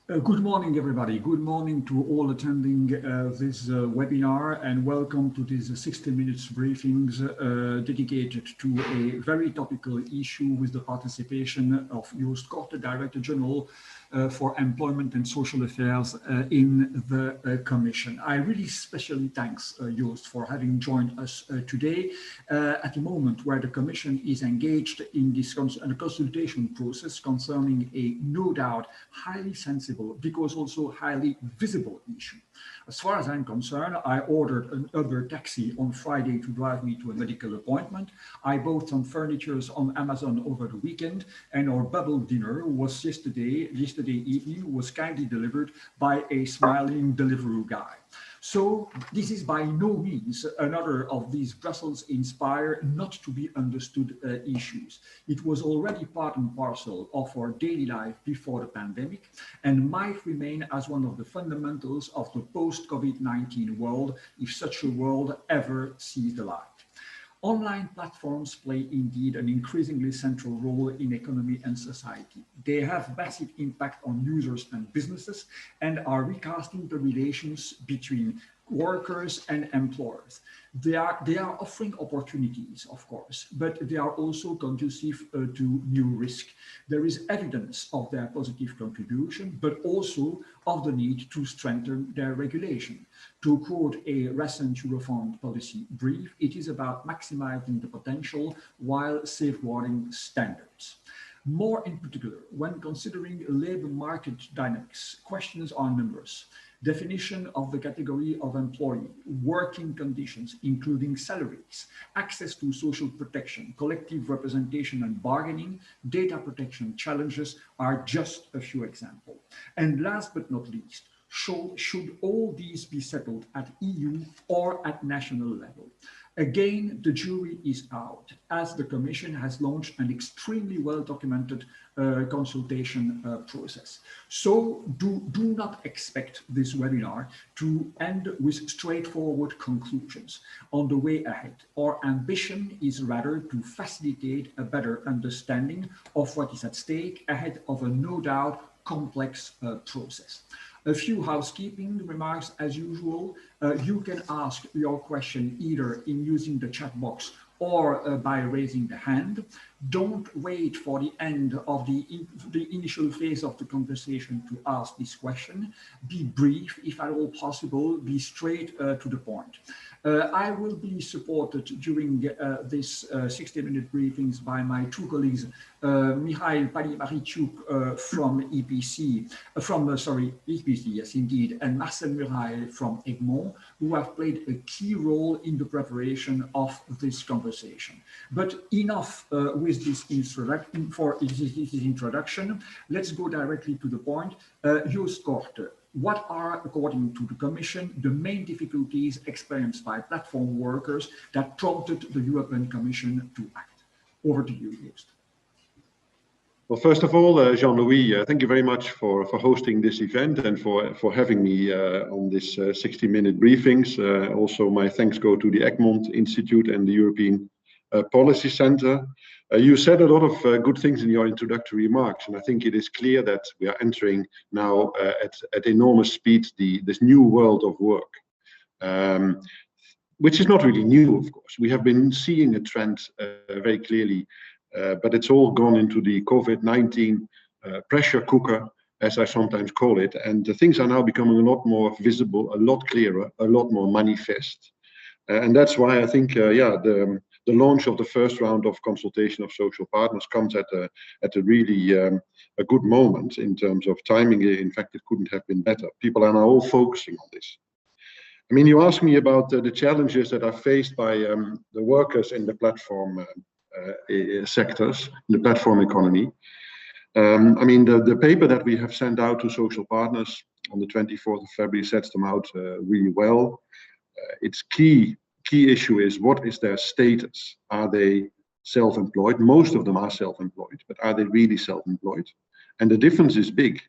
Good morning, everybody. Good morning to all attending this webinar, and welcome to these 60 minutes briefings dedicated to a very topical issue with the participation of Joost Korte, Director General for Employment and Social Affairs in the Commission. I really specially thanks Joost for having joined us today at a moment where the Commission is engaged in this consultation process concerning a no doubt highly sensible because also highly visible issue. As far as I'm concerned, I ordered an Uber taxi on Friday to drive me to a medical appointment. I bought some furniture on Amazon over the weekend, and our bubble dinner was yesterday evening was kindly delivered by a smiling delivery guy. So this is by no means another of these Brussels-inspired, not to be understood issues. It was already part and parcel of our daily life before the pandemic and might remain as one of the fundamentals of the post-COVID-19 world, if such a world ever sees the light. Online platforms play indeed an increasingly central role in economy and society. They have massive impact on users and businesses and are recasting the relations between workers and employers. They are offering opportunities, of course, but they are also conducive to new risk. There is evidence of their positive contribution, but also of the need to strengthen their regulation. To quote a recent Eurofund policy brief, it is about maximizing the potential while safeguarding standards. More in particular, when considering labor market dynamics, questions are numerous. Definition of the category of employee, working conditions, including salaries, access to social protection, collective representation and bargaining, data protection challenges are just a few examples. And last but not least, should all these be settled at EU or at national level? Again, the jury is out, as the Commission has launched an extremely well-documented consultation process. So do not expect this webinar to end with straightforward conclusions on the way ahead. Our ambition is rather to facilitate a better understanding of what is at stake ahead of a no doubt complex process. A few housekeeping remarks as usual. You can ask your question either in using the chat box or by raising the hand. Don't wait for the end of the initial phase of the conversation to ask this question. Be brief, if at all possible, be straight to the point. I will be supported during this 60-minute briefings by my two colleagues, Mihail Palimarichuk from EPC, EPC, yes indeed, and Marcel Murail from Egmont, who have played a key role in the preparation of this conversation. But enough with this introduction. Let's go directly to the point. Joost Korte, what are, according to the Commission, the main difficulties experienced by platform workers that prompted the European Commission to act? Over to you, Joost. Well, first of all, Jean-Louis, thank you very much for hosting this event and for having me on this 60-minute briefings. Also, my thanks go to the Egmont Institute and the European Policy Center. You said a lot of good things in your introductory remarks, and I think it is clear that we are entering now at enormous speed this new world of work, which is not really new, of course. We have been seeing a trend very clearly, but it's all gone into the COVID-19 pressure cooker, as I sometimes call it, and the things are now becoming a lot more visible, a lot clearer, a lot more manifest. And that's why I think, the launch of the first round of consultation of social partners comes at a really a good moment in terms of timing. In fact, it couldn't have been better. People are now all focusing on this. I mean, you asked me about the challenges that are faced by the workers in the platform sectors, in the platform economy. I mean, the paper that we have sent out to social partners on the 24th of February sets them out really well. Its key issue is, what is their status? Are they self-employed? Most of them are self-employed, but are they really self-employed? And the difference is big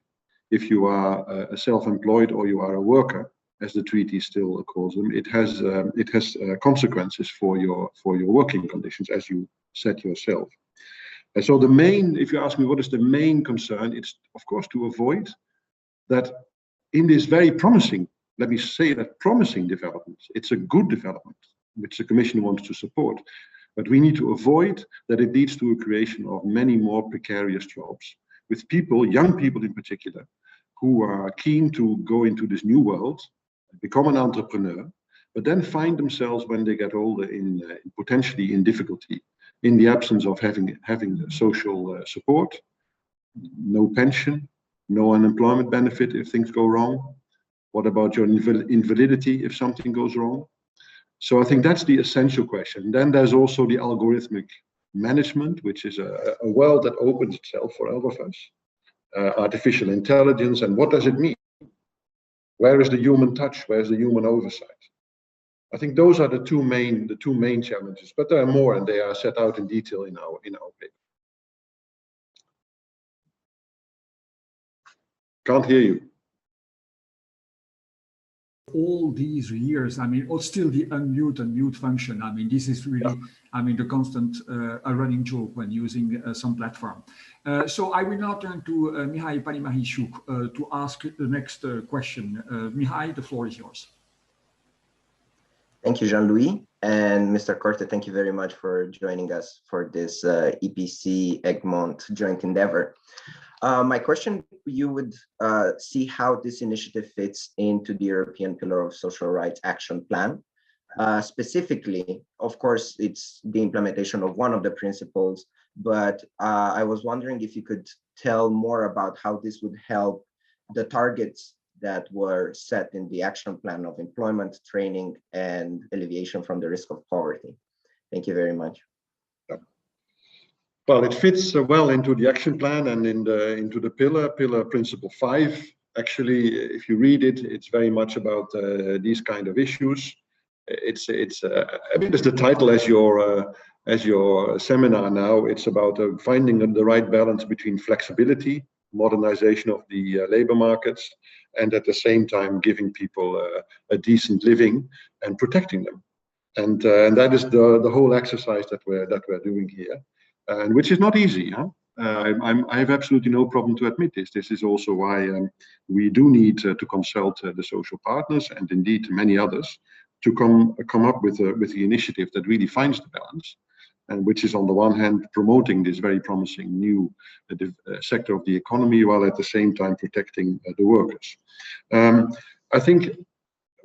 if you are a self-employed or you are a worker, as the treaty still calls them. It has consequences for your working conditions, as you said yourself. And so the main, if you ask me what is the main concern, it's of course to avoid that in this very promising, let me say that promising development, it's a good development, which the Commission wants to support. But we need to avoid that it leads to a creation of many more precarious jobs with people, young people in particular, who are keen to go into this new world, become an entrepreneur, but then find themselves when they get older in potentially in difficulty, in the absence of having the social support, no pension, no unemployment benefit if things go wrong. What about your invalidity if something goes wrong? So I think that's the essential question. Then there's also the algorithmic management, which is a world that opens itself for all of us. Artificial intelligence, and what does it mean? Where is the human touch? Where's the human oversight? I think those are the two main challenges, but there are more, and they are set out in detail in our paper. Can't hear you. All these years, I mean, or still the unmute and mute function. I mean, this is really, I mean, the constant a running joke when using some platform. So I will now turn to Mihai Panimahishuk to ask the next question. Mihai, the floor is yours. Thank you, Jean-Louis. And Mr. Korte, thank you very much for joining us for this EPC Egmont joint endeavor. My question, you would see how this initiative fits into the European Pillar of Social Rights Action Plan. Specifically, of course, it's the implementation of one of the principles, but I was wondering if you could tell more about how this would help the targets that were set in the action plan of employment, training, and alleviation from the risk of poverty. Thank you very much. Well, it fits well into the action plan and into the pillar principle 5. Actually, if you read it, it's very much about these kind of issues. I mean, it's the title as your seminar now. It's about finding the right balance between flexibility, modernization of the labor markets, and at the same time giving people a decent living and protecting them. And that is the whole exercise that we're doing here. And which is not easy. Huh? I have absolutely no problem to admit this. This is also why we do need to consult the social partners and indeed many others to come up with the initiative that really finds the balance, and which is on the one hand promoting this very promising new sector of the economy while at the same time protecting the workers. I think,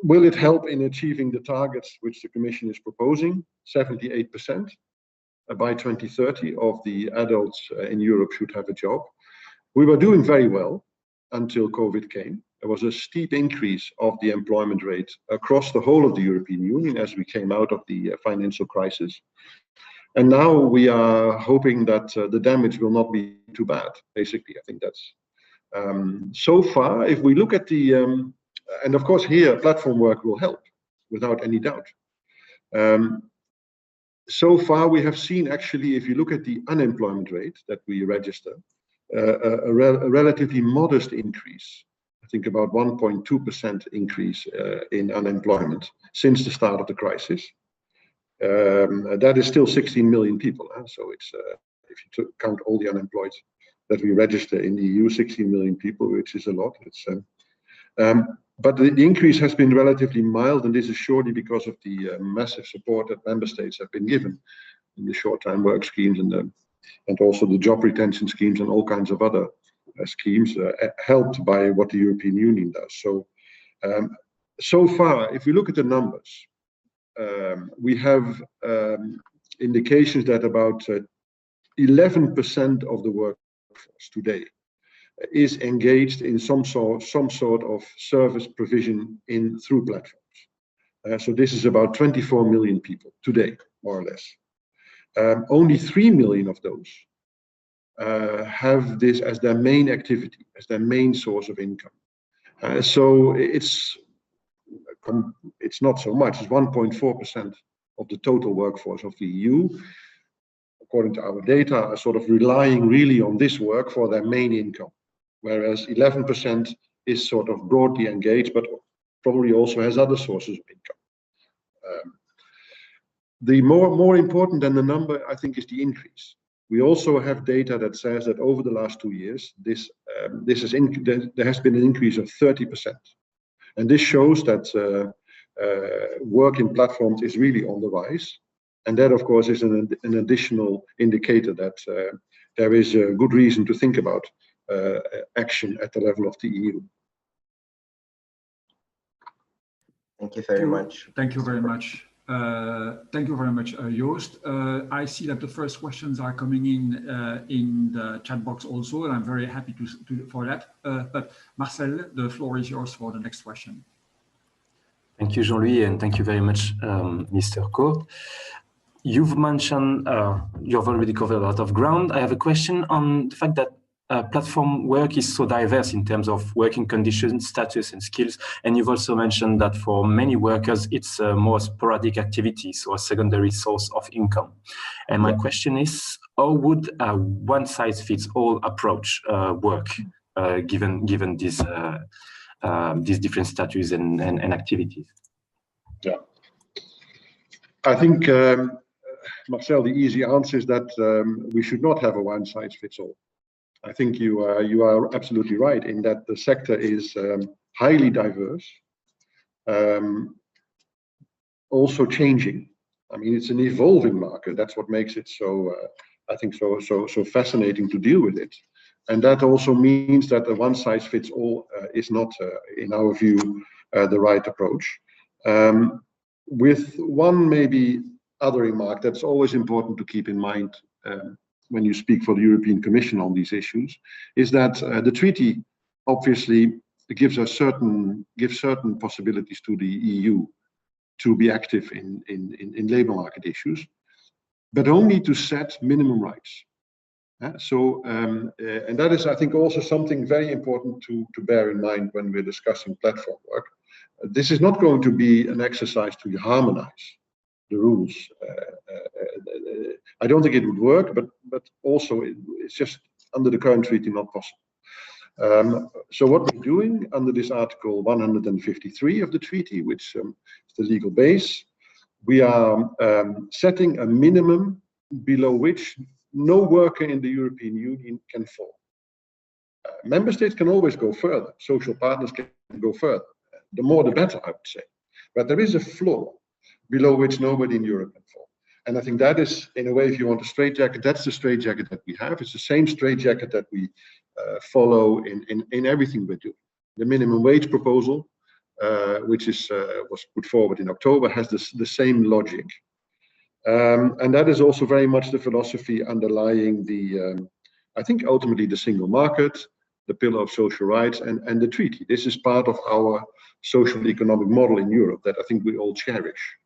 will it help in achieving the targets which the Commission is proposing? 78%. By 2030 of the adults in Europe should have a job. We were doing very well until COVID came. There was a steep increase of the employment rate across the whole of the European Union as we came out of the financial crisis. And now we are hoping that the damage will not be too bad. Basically, I think that's so far. If we look at the, and of course here platform work will help without any doubt. So far, we have seen actually, if you look at the unemployment rate that we register, a relatively modest increase. I think about 1.2% increase in unemployment since the start of the crisis. That is still 16 million people. Huh? So it's if you count all the unemployed that we register in the EU, 16 million people, which is a lot. It's but the increase has been relatively mild, and this is surely because of the massive support that member states have been given in the short-time work schemes and also the job retention schemes and all kinds of other schemes helped by what the European Union does. So, so far, if we look at the numbers, we have indications that about 11% of the workforce today is engaged in some sort of service provision through platforms. So this is about 24 million people today, more or less. Only 3 million of those have this as their main activity, as their main source of income. So it's not so much. It's 1.4% of the total workforce of the EU. According to our data, are sort of relying really on this work for their main income. Whereas 11% is sort of broadly engaged, but probably also has other sources of income. The more important than the number, I think, is the increase. We also have data that says that over the last 2 years, there has been an increase of 30%. And this shows that work in platforms is really on the rise. And that, of course, is an additional indicator that there is a good reason to think about action at the level of the EU. Thank you very much. Thank you very much. Thank you very much, Joost. I see that the first questions are coming in the chat box also, and I'm very happy for that. But Marcel, the floor is yours for the next question. Thank you, Jean-Louis, and thank you very much, Mr. Korte. You've mentioned, you've already covered a lot of ground. I have a question on the fact that platform work is so diverse in terms of working conditions, status, and skills. And you've also mentioned that for many workers, it's a more sporadic activity, so a secondary source of income. And my question is, how would a one-size-fits-all approach work, given these different status and activities? Yeah, I think, Marcel, the easy answer is that we should not have a one-size-fits-all. I think you are absolutely right in that the sector is highly diverse, also changing. I mean, it's an evolving market. That's what makes it so, I think, so fascinating to deal with it. And that also means that a one-size-fits-all is not, in our view, the right approach. With one maybe other remark that's always important to keep in mind when you speak for the European Commission on these issues, is that the treaty obviously gives certain possibilities to the EU to be active in labor market issues, but only to set minimum rights. And that is, I think, also something very important to bear in mind when we're discussing platform work. This is not going to be an exercise to harmonize the rules. I don't think it would work, but also it's just under the current treaty not possible. So what we're doing under this Article 153 of the treaty, which is the legal base, we are setting a minimum below which no worker in the European Union can fall. Member states can always go further. Social partners can go further. The more the better, I would say. But there is a floor below which nobody in Europe can fall. And I think that is, in a way, if you want a straitjacket, that's the straitjacket that we have. It's the same straitjacket that we follow in everything we do. The minimum wage proposal, which was put forward in October, has the same logic. And that is also very much the philosophy underlying I think ultimately the single market, the pillar of social rights, and the treaty. This is part of our social economic model in Europe that I think we all cherish.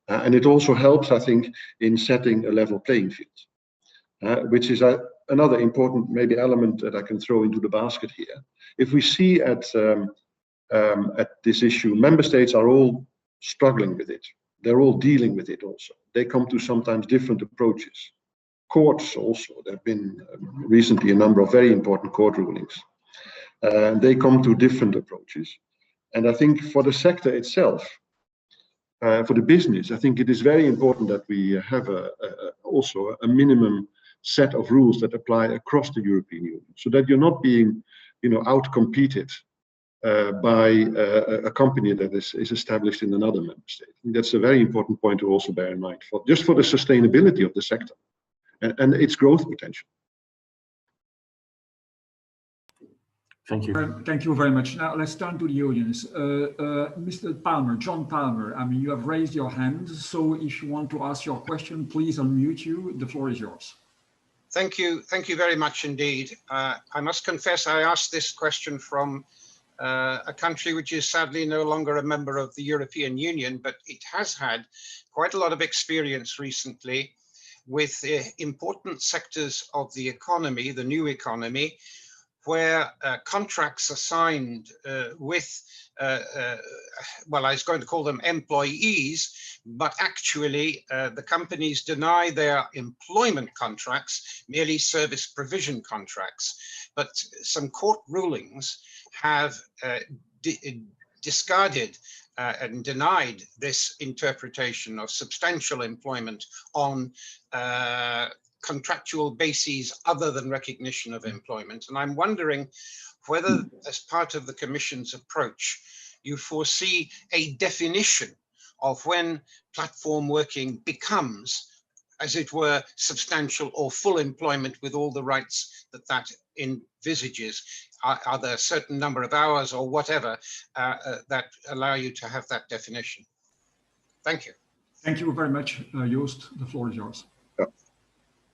And it also helps, I think, in setting a level playing field, which is another important maybe element that I can throw into the basket here. If we see at this issue, member states are all struggling with it. They're all dealing with it also. They come to sometimes different approaches. Courts also, there have been recently a number of very important court rulings. They come to different approaches. And I think for the sector itself, for the business, I think it is very important that we have also a minimum set of rules that apply across the European Union, so that you're not being, out-competed by a company that is established in another member state. I think that's a very important point to also bear in mind, just for the sustainability of the sector and its growth potential. Thank you. Thank you very much. Now let's turn to the audience. Mr. Palmer, John Palmer, I mean, you have raised your hand, so if you want to ask your question, please unmute you. The floor is yours. Thank you very much indeed. I must confess I asked this question from a country which is sadly no longer a member of the European Union, but it has had quite a lot of experience recently with important sectors of the economy, the new economy, where contracts are signed with, well, I was going to call them employees, but actually the companies deny their employment contracts, merely service provision contracts. But some court rulings have discarded and denied this interpretation of substantial employment on contractual bases other than recognition of employment. And I'm wondering whether, as part of the Commission's approach, you foresee a definition of when platform working becomes, as it were, substantial or full employment with all the rights that that envisages. Are there a certain number of hours or whatever that allow you to have that definition? Thank you. Thank you very much, Joost. The floor is yours. Yeah.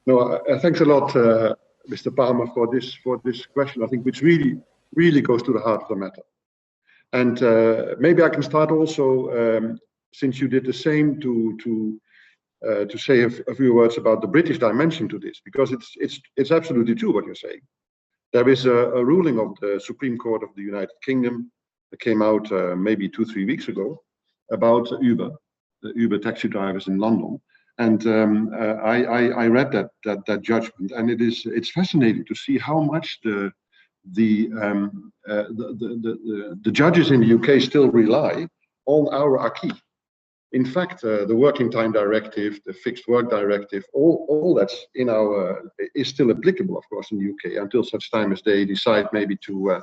No, thanks a lot, Mr. Palmer, for this question. I think which really goes to the heart of the matter. And maybe I can start also, since you did the same, to say a few words about the British dimension to this, because it's absolutely true what you're saying. There is a ruling of the Supreme Court of the United Kingdom that came out maybe 2-3 weeks ago about Uber, the Uber taxi drivers in London. And I read that judgment, and it's fascinating to see how much the judges in the UK still rely on our acquis. In fact, the Working Time Directive, the Fixed Work Directive, all that's in our is still applicable, of course, in the UK until such time as they decide maybe to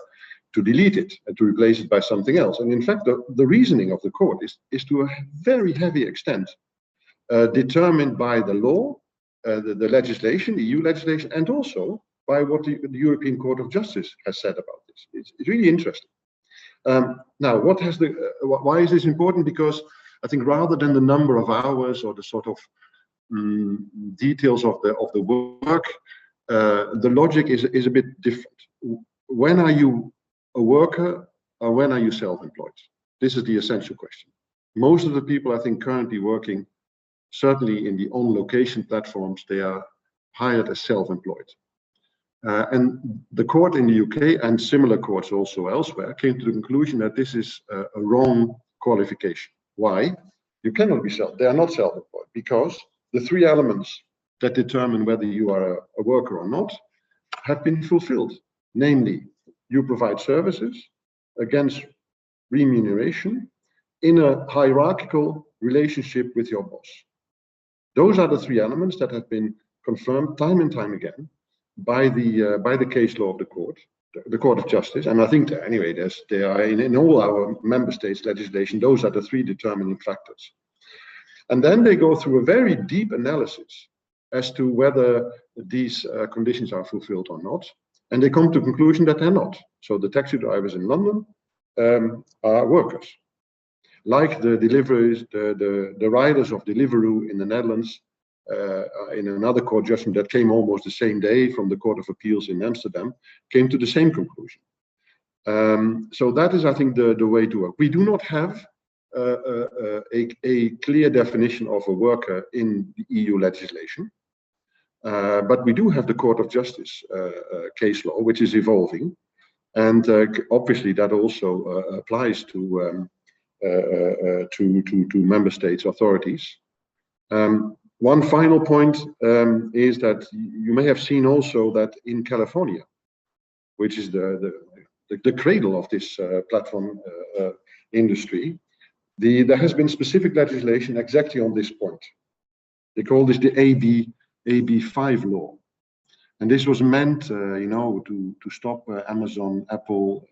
delete it and to replace it by something else. And in fact, the reasoning of the court is to a very heavy extent determined by the law, the legislation, the EU legislation, and also by what the European Court of Justice has said about this. It's really interesting. Now, why is this important? Because I think rather than the number of hours or the sort of details of the work, the logic is a bit different. When are you a worker or when are you self-employed? This is the essential question. Most of the people I think currently working, certainly in the on-location platforms, they are hired as self-employed. And the court in the UK and similar courts also elsewhere came to the conclusion that this is a wrong qualification. Why? You cannot be they are not self-employed because the three elements that determine whether you are a worker or not have been fulfilled. Namely, you provide services against remuneration in a hierarchical relationship with your boss. Those are the three elements that have been confirmed time and time again by the case law of the Court of Justice. And I think that, anyway, there are in all our member states legislation, those are the three determining factors. And then they go through a very deep analysis as to whether these conditions are fulfilled or not. And they come to the conclusion that they're not. So the taxi drivers in London are workers. Like the deliveries, the riders of Deliveroo in the Netherlands, in another court judgment that came almost the same day from the Court of Appeals in Amsterdam, came to the same conclusion. So that is, I think, the way to work. We do not have a clear definition of a worker in the EU legislation, but we do have the Court of Justice case law, which is evolving, and obviously that also applies to member states' authorities. One final point is that you may have seen also that in California, which is the cradle of this platform industry, there has been specific legislation exactly on this point. They call this the Aba5 Law, and this was meant, to stop Amazon, Apple,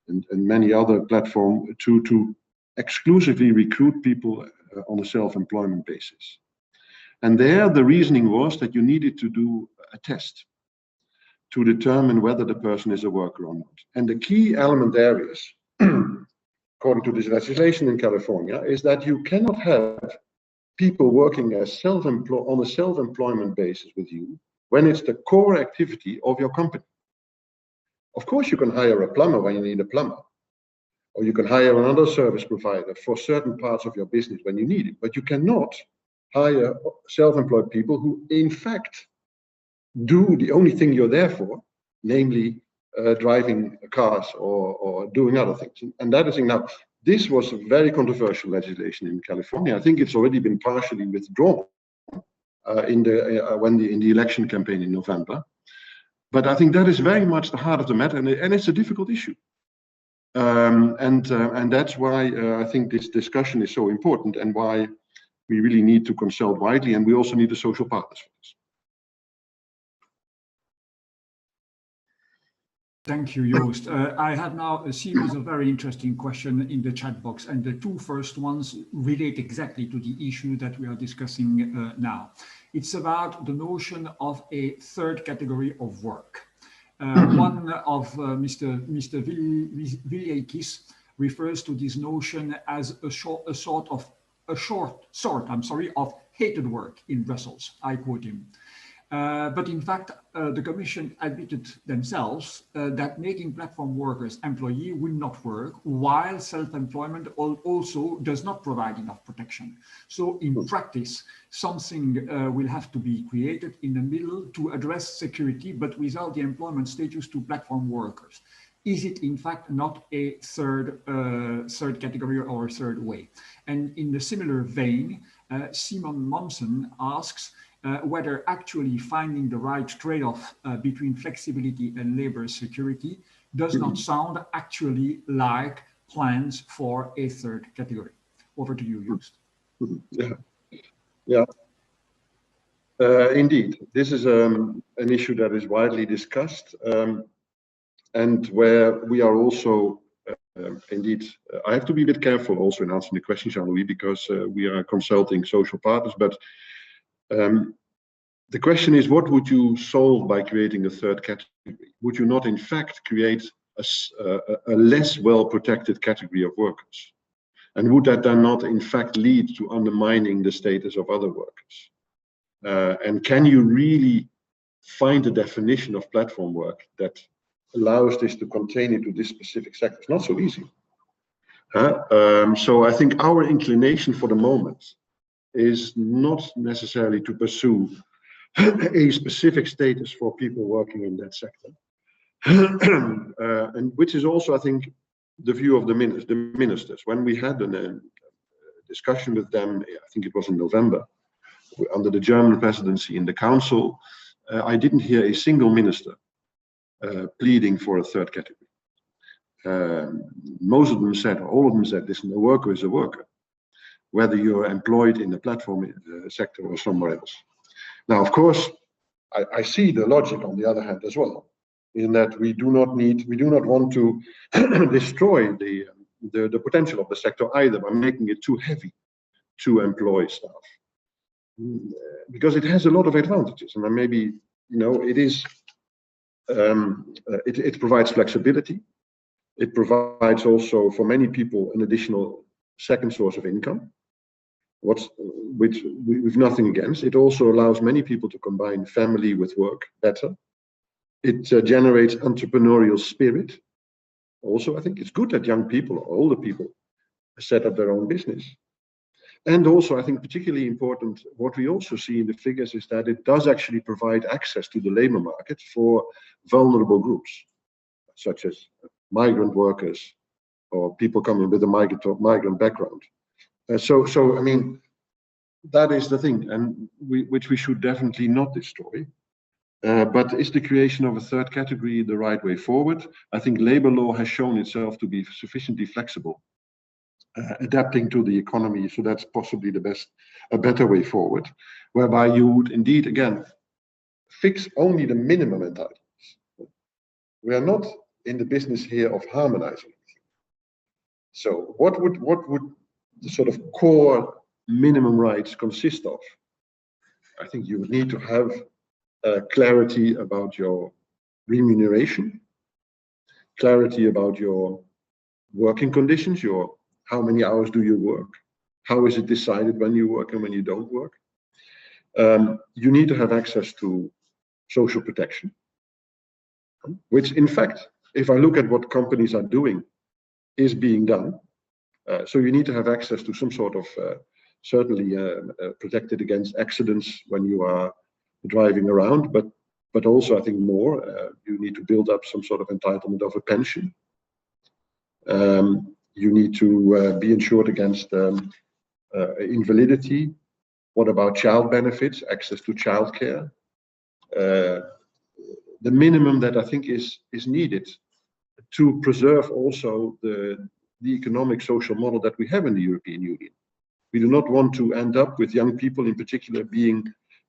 and many other platforms to exclusively recruit people on a self-employment basis. And there, the reasoning was that you needed to do a test to determine whether the person is a worker or not. And the key element there is, according to this legislation in California, is that you cannot have people working as on a self-employment basis with you when it's the core activity of your company. Of course, you can hire a plumber when you need a plumber, or you can hire another service provider for certain parts of your business when you need it, but you cannot hire self-employed people who, in fact, do the only thing you're there for, namely driving cars or doing other things. And that is now, this was a very controversial legislation in California. I think it's already been partially withdrawn in the election campaign in November. But I think that is very much the heart of the matter, and it's a difficult issue. And that's why I think this discussion is so important, and why we really need to consult widely, and we also need the social partners for this. Thank you, Joost. I have now a series of very interesting questions in the chat box, and the two first ones relate exactly to the issue that we are discussing now. It's about the notion of a third category of work. One of Mr. Viliakis refers to this notion as a sort of hated work in Brussels. I quote him. But in fact, the Commission admitted themselves that making platform workers employee will not work, while self-employment also does not provide enough protection. So in practice, something will have to be created in the middle to address security, but without the employment status to platform workers. Is it in fact not a third category or a third way? And in the similar vein, Simon Momsen asks, whether actually finding the right trade-off between flexibility and labor security does not sound actually like plans for a third category. Over to you, Joost. Yeah. Indeed, this is an issue that is widely discussed, and where we are also indeed, I have to be a bit careful also in answering the question, Jean-Louis, because we are consulting social partners, but the question is, what would you solve by creating a third category? Would you not, in fact, create a less well-protected category of workers? And would that then not, in fact, lead to undermining the status of other workers? And can you really find a definition of platform work that allows this to contain into this specific sector? It's not so easy. So I think our inclination for the moment is not necessarily to pursue a specific status for people working in that sector, and which is also, I think, the view of the ministers. When we had a discussion with them, I think it was in November, under the German presidency in the council, I didn't hear a single minister pleading for a third category. Most of them said, all of them said, listen, a worker is a worker, whether you're employed in the platform sector or somewhere else. Now, of course, I see the logic on the other hand as well, in that we do not want to destroy the potential of the sector either by making it too heavy to employ staff, because it has a lot of advantages, and then maybe it provides flexibility. It provides also for many people an additional second source of income. Which we've nothing against. It also allows many people to combine family with work better. It generates entrepreneurial spirit. Also, I think it's good that young people or older people set up their own business. And also, I think particularly important, what we also see in the figures is that it does actually provide access to the labor market for vulnerable groups, such as migrant workers or people coming with a migrant background. So I mean, that is the thing, and which we should definitely not destroy. But is the creation of a third category the right way forward? I think labor law has shown itself to be sufficiently flexible, adapting to the economy. So that's possibly a better way forward, whereby you would indeed, again, fix only the minimum entitlements. We are not in the business here of harmonizing. So what would the sort of core minimum rights consist of? I think you would need to have clarity about your remuneration, clarity about your working conditions, how many hours do you work, how is it decided when you work and when you don't work. You need to have access to social protection, which in fact, if I look at what companies are doing, is being done. So you need to have access to some sort of certainly protected against accidents when you are driving around, but also I think more, you need to build up some sort of entitlement of a pension. You need to be insured against invalidity. What about child benefits, access to childcare? The minimum that I think is needed to preserve also the economic social model that we have in the European Union. We do not want to end up with young people in particular being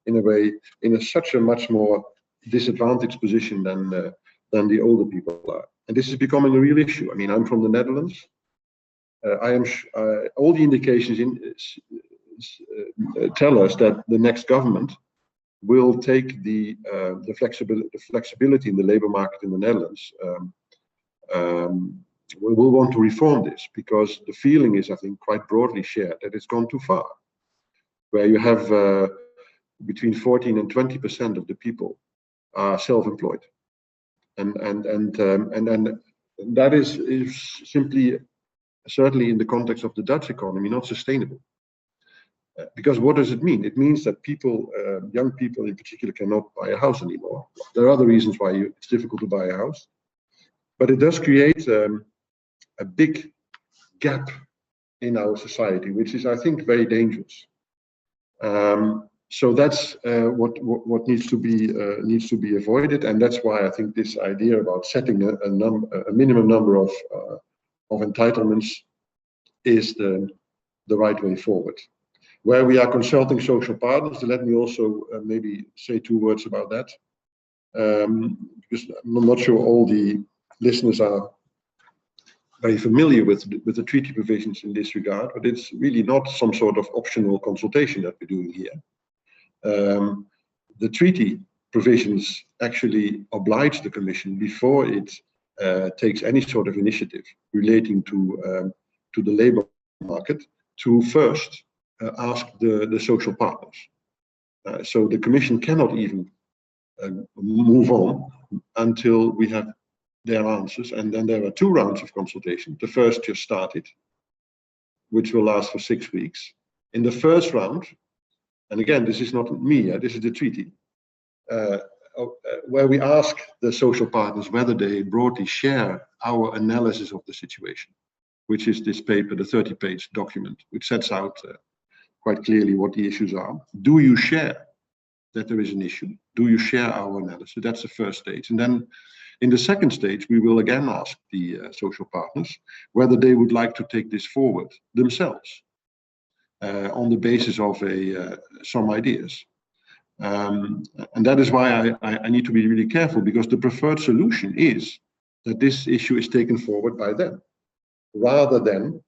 in a way in such a much more disadvantaged position than than the older people are. And this is becoming a real issue. I mean, I'm from the Netherlands. All the indications tell us that the next government will take the flexibility in the labor market in the Netherlands. We will want to reform this, because the feeling is, I think, quite broadly shared that it's gone too far, where you have between 14 and 20% of the people are self-employed, and that is simply, certainly in the context of the Dutch economy, not sustainable. Because what does it mean? It means that people, young people in particular, cannot buy a house anymore. There are other reasons why it's difficult to buy a house, but it does create a big gap in our society, which is, I think, very dangerous. So that's what needs to be avoided, and that's why I think this idea about setting a minimum number of entitlements is the right way forward. Where we are consulting social partners, let me also maybe say 2 words about that, because I'm not sure all the listeners are very familiar with the treaty provisions in this regard, but it's really not some sort of optional consultation that we're doing here. The treaty provisions actually oblige the Commission, before it takes any sort of initiative relating to the labor market, to first ask the social partners. So the Commission cannot even move on until we have their answers, and then there are 2 rounds of consultation. The first just started, which will last for 6 weeks. In the first round, and again, this is not me, this is the treaty, where we ask the social partners whether they broadly share our analysis of the situation, which is this paper, the 30-page document, which sets out quite clearly what the issues are. Do you share that there is an issue? Do you share our analysis? That's the first stage. And then in the second stage, we will again ask the social partners whether they would like to take this forward themselves on the basis of some ideas. And that is why I need to be really careful, because the preferred solution is that this issue is taken forward by them, rather than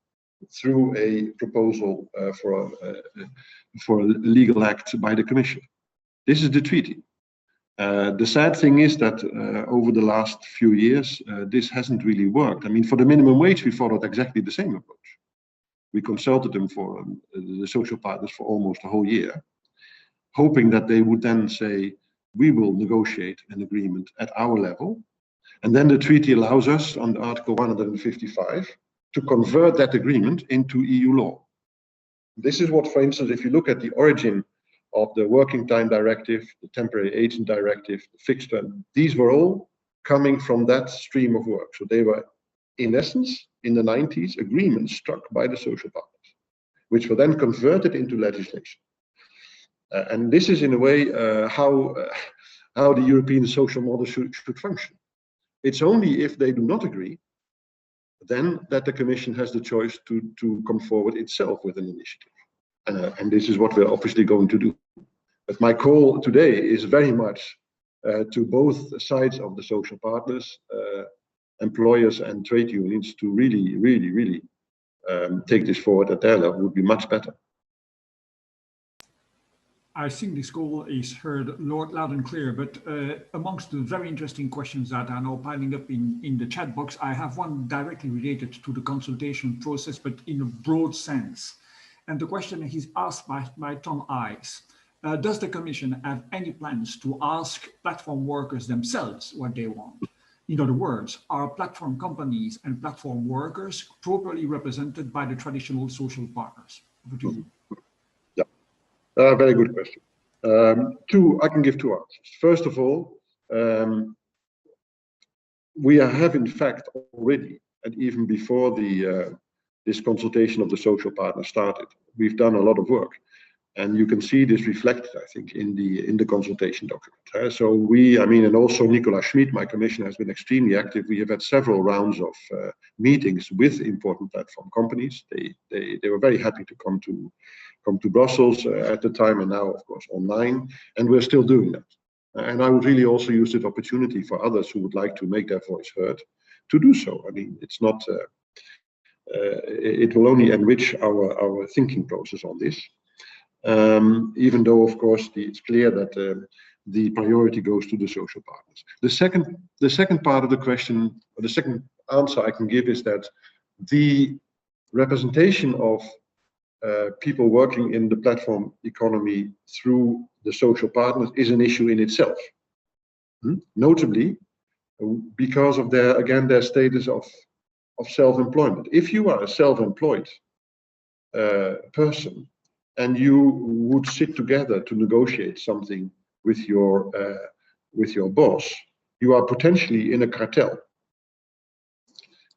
through a proposal for a legal act by the Commission. This is the treaty. The sad thing is that over the last few years, this hasn't really worked. I mean, for the minimum wage, we followed exactly the same approach. We consulted them for the social partners for almost a whole year, hoping that they would then say, we will negotiate an agreement at our level. And then the treaty allows us, under Article 155, to convert that agreement into EU law. This is what, for instance, if you look at the origin of the Working Time Directive, the Temporary Agent Directive, the Fixed Term, these were all coming from that stream of work. So they were, in essence, in the 90s, agreements struck by the social partners, which were then converted into legislation. And this is, in a way, how the European social model should function. It's only if they do not agree then that the Commission has the choice to come forward itself with an initiative. And this is what we're obviously going to do. But my call today is very much to both sides of the social partners, employers and trade unions, to really take this forward at their level would be much better. I think this call is heard loud and clear, but amongst the very interesting questions that are now piling up in the chat box, I have one directly related to the consultation process, but in a broad sense. And the question is asked by Tom Ives. Does the Commission have any plans to ask platform workers themselves what they want? In other words, are platform companies and platform workers properly represented by the traditional social partners? Over to you. Very good question. I can give 2 answers. First of all, we have in fact already, and even before this consultation of the social partners started, we've done a lot of work, and you can see this reflected, I think, in the consultation document. So and also Nicola Schmid, my commissioner, has been extremely active. We have had several rounds of meetings with important platform companies. They were very happy to come to Brussels at the time, and now, of course, online, and we're still doing that. And I would really also use this opportunity for others who would like to make their voice heard to do so. I mean, it's not, it will only enrich our thinking process on this. Even though, of course, it's clear that the priority goes to the social partners. The second part of the question, or the second answer I can give is that the representation of people working in the platform economy through the social partners is an issue in itself. Notably, because of their status of self-employment. If you are a self-employed person and you would sit together to negotiate something with your boss, you are potentially in a cartel.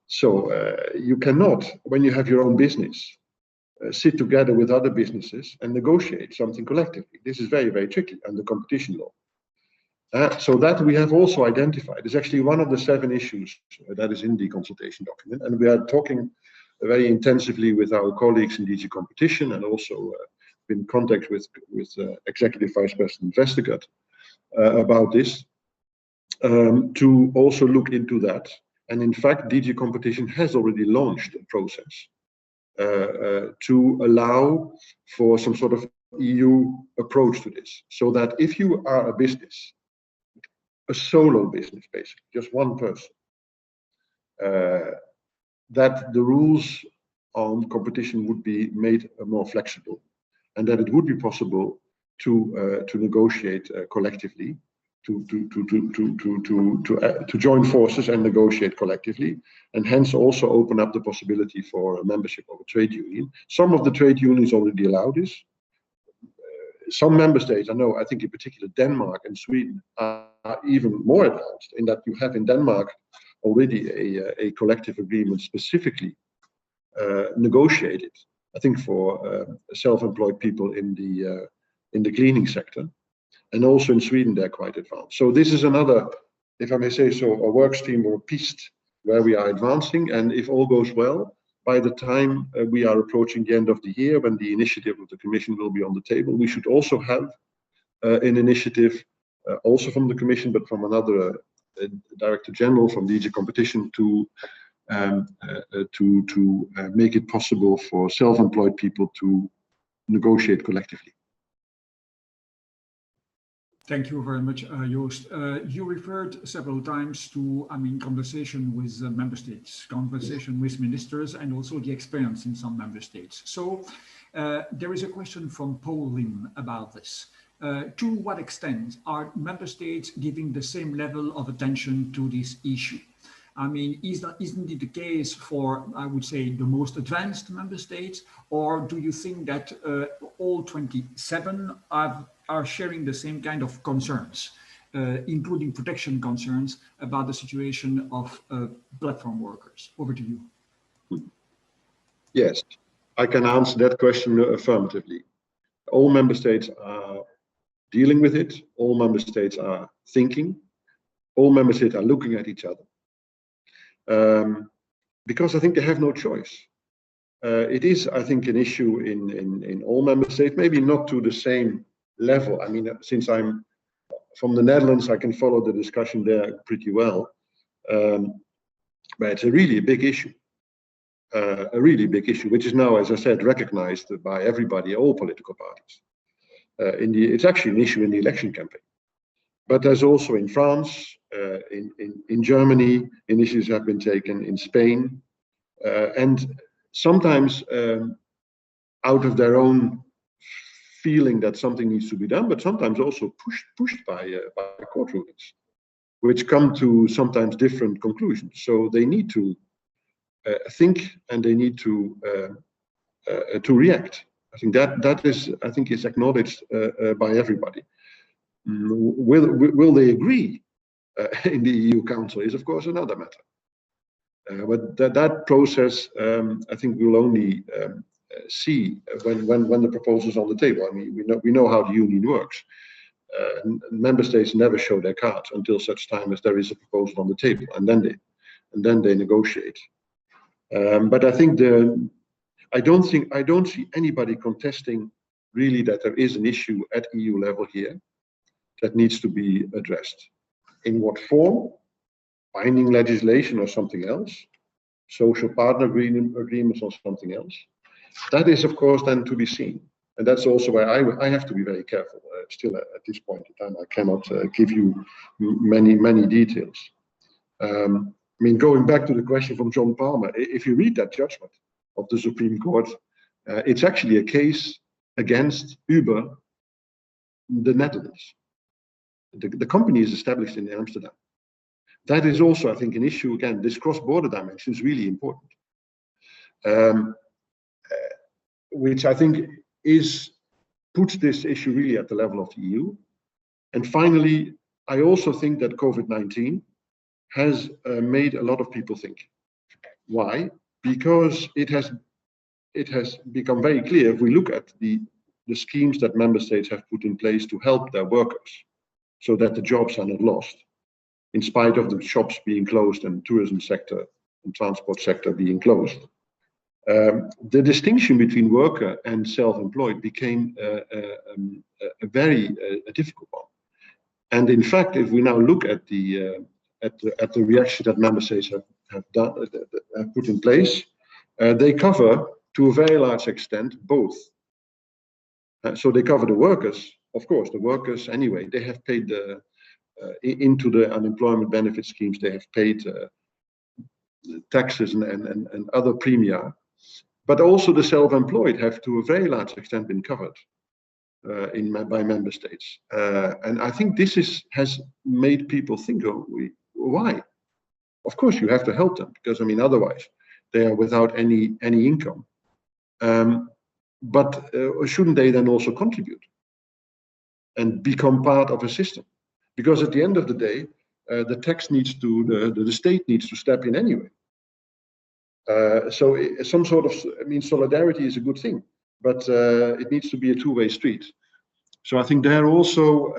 So you cannot, when you have your own business, sit together with other businesses and negotiate something collectively. This is very, very tricky under competition law. So that we have also identified is actually one of the 7 issues that is in the consultation document, and we are talking very intensively with our colleagues in DG Competition, and also been in contact with Executive Vice President Vestergaard about this, to also look into that. And in fact, DG Competition has already launched a process to allow for some sort of EU approach to this, so that if you are a business, a solo business, basically, just one person, that the rules on competition would be made more flexible, and that it would be possible to negotiate collectively, to join forces and negotiate collectively, and hence also open up the possibility for a membership of a trade union. Some of the trade unions already allow this. Some member states, I think in particular Denmark and Sweden, are even more advanced in that you have in Denmark already a collective agreement specifically negotiated, I think, for self-employed people in the cleaning sector. And also in Sweden, they're quite advanced. So this is another, if I may say so, a work stream or a piste where we are advancing. And if all goes well, by the time we are approaching the end of the year, when the initiative of the Commission will be on the table, we should also have an initiative also from the Commission, but from another Director General from DG Competition to make it possible for self-employed people to negotiate collectively. Thank you very much, Joost. You referred several times to, conversation with member states, conversation with ministers, and also the experience in some member states. So there is a question from Paul Lim about this. To what extent are member states giving the same level of attention to this issue? Isn't it the case for, I would say, the most advanced member states, or do you think that all 27 are sharing the same kind of concerns, including protection concerns about the situation of platform workers? Over to you. Yes, I can answer that question affirmatively. All member states are dealing with it. All member states are thinking. All member states are looking at each other. Because I think they have no choice. It is, I think, an issue in all member states, maybe not to the same level. Since I'm from the Netherlands, I can follow the discussion there pretty well. But it's a really big issue. Which is now, as I said, recognized by everybody, all political parties. It's actually an issue in the election campaign. But there's also in France, in Germany, initiatives have been taken, in Spain, and sometimes out of their own feeling that something needs to be done, but sometimes also pushed by court rulings, which come to sometimes different conclusions. So they need to think, and they need to react. I think that is acknowledged by everybody. Will they agree in the EU Council is, of course, another matter. But that process, I think, we'll only see when the proposal is on the table. We know how the union works. Member states never show their cards until such time as there is a proposal on the table, and then they negotiate. But I think I don't see anybody contesting really that there is an issue at EU level here. that needs to be addressed. In what form? Binding legislation or something else? Social partner agreements or something else? That is, of course, then to be seen. And that's also where I have to be very careful. Still, at this point in time, I cannot give you many details. I mean, going back to the question from John Palmer, if you read that judgment of the Supreme Court, it's actually a case against Uber, the Netherlands. The company is established in Amsterdam. That is also, I think, an issue. Again, this cross-border dimension is really important, which I think puts this issue really at the level of the EU. And finally, I also think that COVID-19 has made a lot of people think. Why? Because it has become very clear, if we look at the schemes that member states have put in place to help their workers so that the jobs are not lost, in spite of the shops being closed and tourism sector and transport sector being closed. The distinction between worker and self-employed became a very difficult one. And in fact, if we now look at the reaction that member states have put in place, they cover to a very large extent both. So they cover the workers, of course. The workers anyway, they have paid into the unemployment benefit schemes. They have paid taxes and other premia. But also the self-employed have to a very large extent been covered by member states. And I think this has made people think, oh, why? Of course you have to help them, because I mean, otherwise they are without any income. But shouldn't they then also contribute and become part of a system? Because at the end of the day, the state needs to step in anyway. So some sort of, I mean, solidarity is a good thing, but it needs to be a two-way street. So I think there also,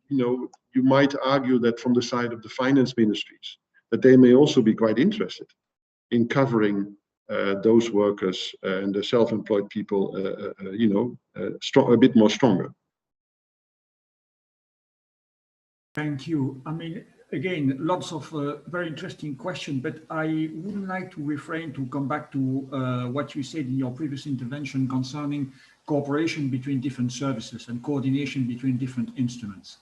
you might argue that from the side of the finance ministries, that they may also be quite interested in covering those workers and the self-employed people, a bit more stronger. Thank you. I mean, again, lots of very interesting questions, but I wouldn't like to refrain to come back to what you said in your previous intervention concerning cooperation between different services and coordination between different instruments.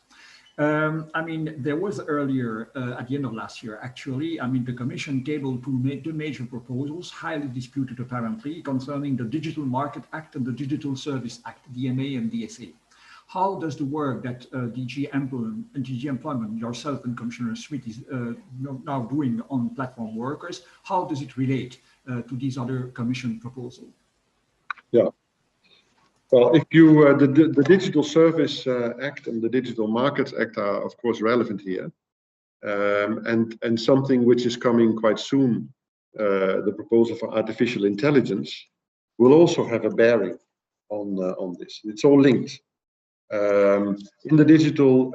I mean, there was earlier, at the end of last year, actually, I mean, the Commission tabled two major proposals, highly disputed apparently, concerning the Digital Market Act and the Digital Service Act, DMA and DSA. How does the work that DG Employment, yourself and Commissioner Smith is now doing on platform workers, how does it relate to these other Commission proposals? Yeah. Well, if you the Digital Service Act and the Digital Markets Act are of course relevant here, and something which is coming quite soon, the proposal for artificial intelligence, will also have a bearing on this. It's all linked. In the Digital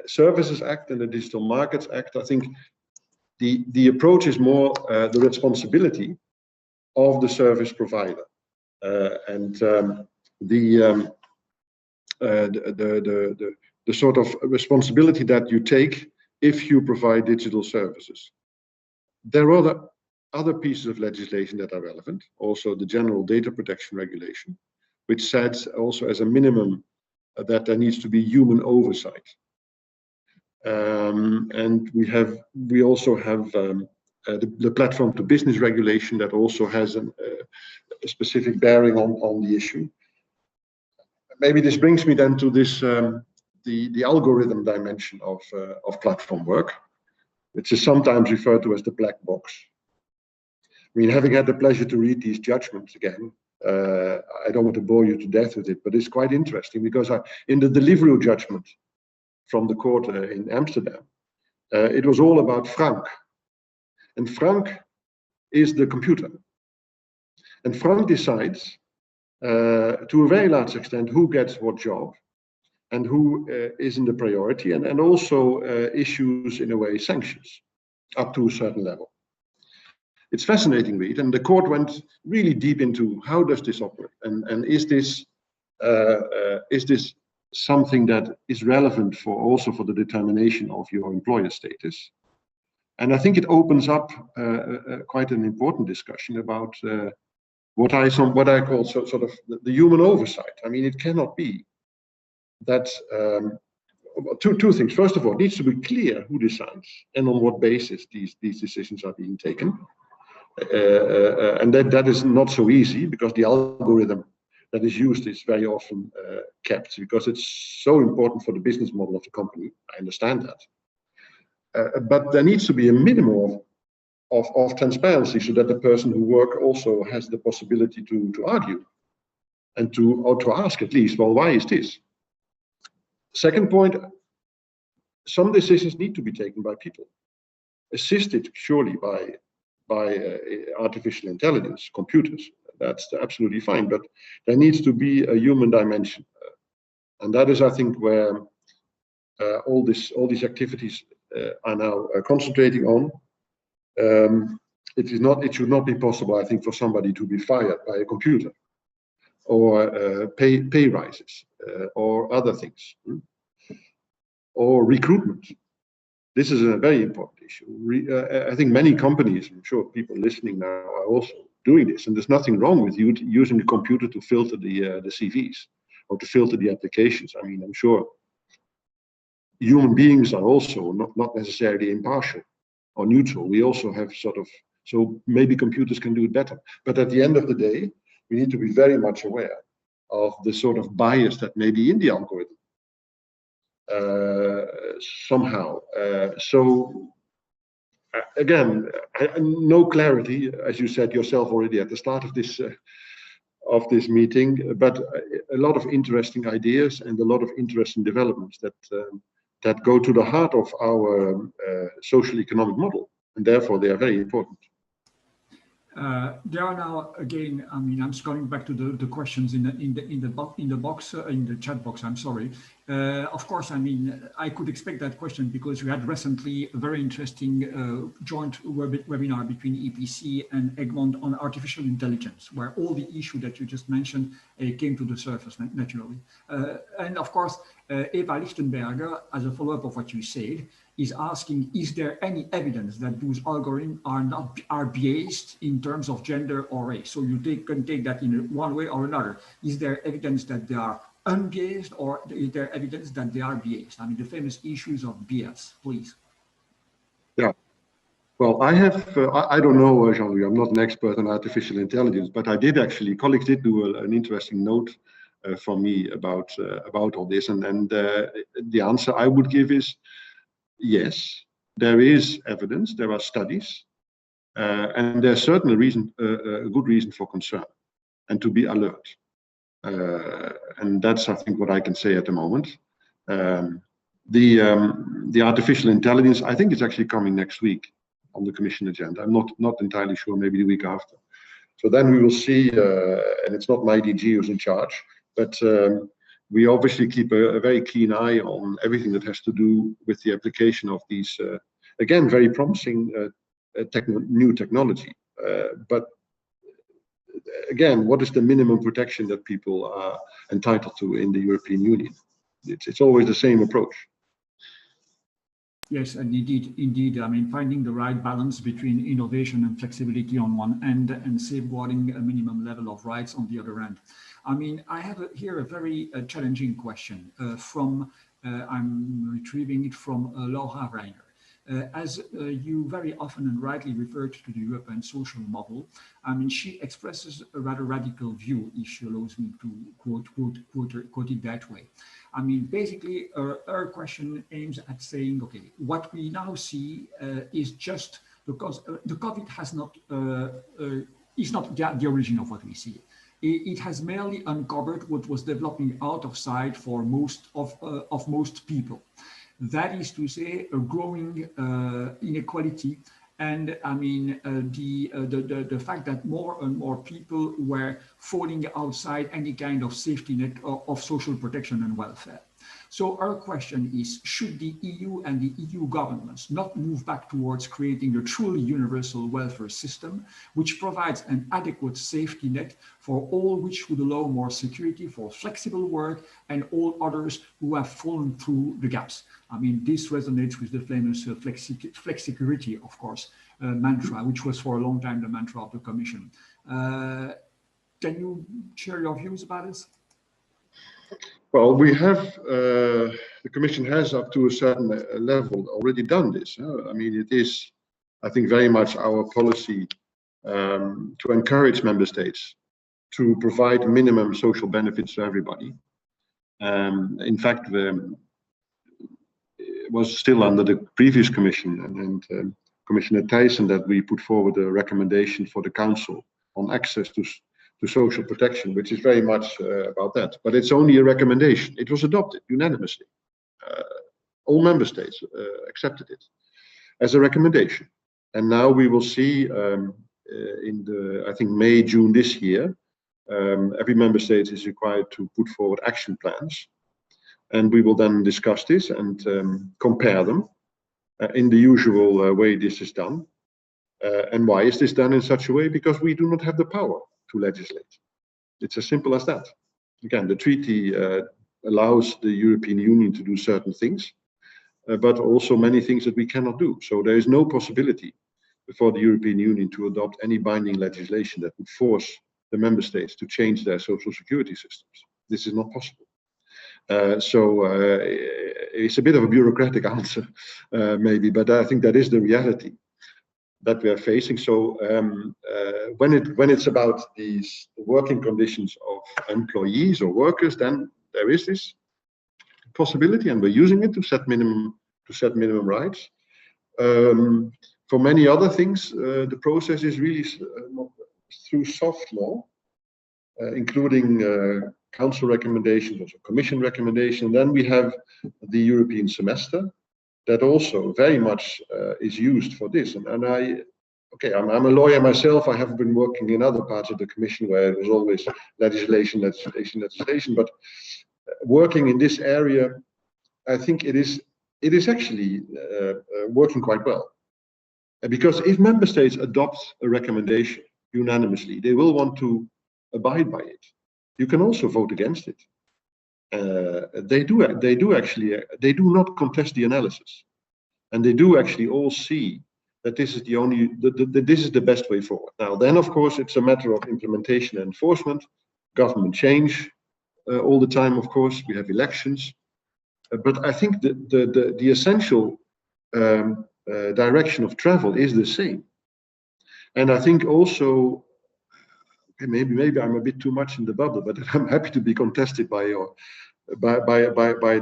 Services Act and the Digital Markets Act, I think the approach is more the responsibility of the service provider, and the sort of responsibility that you take if you provide digital services. There are other pieces of legislation that are relevant. Also, the General Data Protection Regulation, which sets also as a minimum that there needs to be human oversight. And we also have the Platform to Business Regulation that also has a specific bearing on the issue. Maybe this brings me then to this the algorithm dimension of platform work, which is sometimes referred to as the black box. I mean, having had the pleasure to read these judgments again, I don't want to bore you to death with it, but it's quite interesting because in the Deliveroo judgment from the court in Amsterdam, it was all about Frank. And Frank is the computer. And Frank decides to a very large extent who gets what job and who isn't the priority, and also issues, in a way, sanctions up to a certain level. It's fascinating read, and the court went really deep into how does this operate, and is this something that is relevant for also for the determination of your employer status. And I think it opens up quite an important discussion about what I call sort of the human oversight. I mean, it cannot be that two things. First of all, it needs to be clear who decides and on what basis these decisions are being taken. And that is not so easy, because the algorithm that is used is very often kept, because it's so important for the business model of the company. I understand that. But there needs to be a minimum of transparency, so that the person who works also has the possibility to argue and to ask at least, well, why is this? Second point, some decisions need to be taken by people, assisted surely by artificial intelligence, computers. That's absolutely fine, but there needs to be a human dimension, and that is, I think, where all these activities are now concentrating on. It should not be possible, I think, for somebody to be fired by a computer, or pay rises, or other things, or recruitment. This is a very important issue. I think many companies, I'm sure people listening now, are also doing this, and there's nothing wrong with using the computer to filter the CVs or to filter the applications. I mean, I'm sure human beings are also not necessarily impartial or neutral. We also have so maybe computers can do it better. But at the end of the day, we need to be very much aware of the sort of bias that may be in the algorithm. Somehow. So again, no clarity, as you said yourself already at the start of this meeting, but a lot of interesting ideas and a lot of interesting developments that go to the heart of our social economic model, and therefore they are very important. There are now again. I mean, I'm scrolling back to the questions in the chat box. I'm sorry. Of course, I mean, I could expect that question, because we had recently a very interesting joint webinar between EPC and Egmont on artificial intelligence, where all the issue that you just mentioned came to the surface naturally. And of course, Eva Lichtenberger, as a follow-up of what you said, is asking, is there any evidence that those algorithms are biased in terms of gender or race? So you can take that in one way or another. Is there evidence that they are unbiased, or is there evidence that they are biased? I mean, the famous issues of bias, please. Yeah. Well, I don't know, Jean-Louis, I'm not an expert on artificial intelligence, but colleagues did do an interesting note for me about all this, and the answer I would give is, yes, there is evidence, there are studies, and there's certainly a good reason for concern and to be alert. And that's, I think, what I can say at the moment. The artificial intelligence, I think, is actually coming next week on the Commission agenda. I'm not entirely sure, maybe the week after. So then we will see, and it's not my DG who's in charge, but we obviously keep a very keen eye on everything that has to do with the application of these, again, very promising new technology. But again, what is the minimum protection that people are entitled to in the European Union? It's always the same approach. Yes, and indeed. I mean, finding the right balance between innovation and flexibility on one end, and safeguarding a minimum level of rights on the other end. I mean, I have here a very challenging question from, I'm retrieving it from Laura Reiner. As you very often and rightly referred to the European social model, I mean, she expresses a rather radical view, if she allows me to quote it that way. I mean, basically, her question aims at saying, okay, what we now see is just because the COVID is not the origin of what we see. It has merely uncovered what was developing out of sight for most people. That is to say, a growing inequality, and I mean the fact that more and more people were falling outside any kind of safety net of social protection and welfare. So our question is, should the EU and the EU governments not move back towards creating a truly universal welfare system, which provides an adequate safety net for all, which would allow more security for flexible work and all others who have fallen through the gaps? I mean, this resonates with the famous flexicurity, of course, mantra, which was for a long time the mantra of the Commission. Can you share your views about this? Well, we have, the Commission has up to a certain level already done this. I mean, it is, I think, very much our policy to encourage member states to provide minimum social benefits to everybody. In fact, it was still under the previous Commission and Commissioner Thijssen that we put forward a recommendation for the Council on access to social protection, which is very much about that. But it's only a recommendation. It was adopted unanimously. All member states accepted it as a recommendation. And now we will see in the, I think, May, June this year, every member state is required to put forward action plans. And we will then discuss this and compare them in the usual way this is done. And why is this done in such a way? Because we do not have the power to legislate. It's as simple as that. Again, the treaty allows the European Union to do certain things, but also many things that we cannot do. So there is no possibility for the European Union to adopt any binding legislation that would force the member states to change their social security systems. This is not possible. It's a bit of a bureaucratic answer, maybe, but I think that is the reality that we are facing. So when it's about these working conditions of employees or workers, then there is this possibility, and we're using it to set minimum rights. For many other things, the process is really through soft law, including Council recommendations, also Commission recommendation. Then we have the European semester that also very much is used for this. And I'm a lawyer myself. I have been working in other parts of the Commission where it was always legislation. But working in this area, I think it is actually working quite well. Because if member states adopt a recommendation unanimously, they will want to abide by it. You can also vote against it. They do not contest the analysis, and they do actually all see that this is this is the best way forward. Now, then, of course, it's a matter of implementation and enforcement. Government change all the time, of course. We have elections, but I think the essential direction of travel is the same. And I think also, maybe I'm a bit too much in the bubble, but I'm happy to be contested by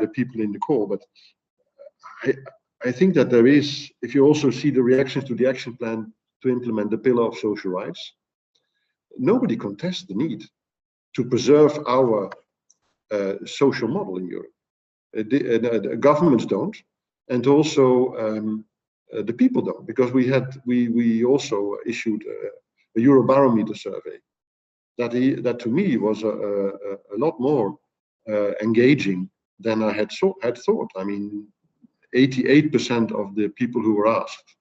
the people in the call. But I think that there is, if you also see the reactions to the action plan to implement the pillar of social rights, nobody contests the need to preserve our social model in Europe. The governments don't, and also the people don't, because we also issued a Eurobarometer survey that to me was a lot more engaging than I had thought. I mean, 88% of the people who were asked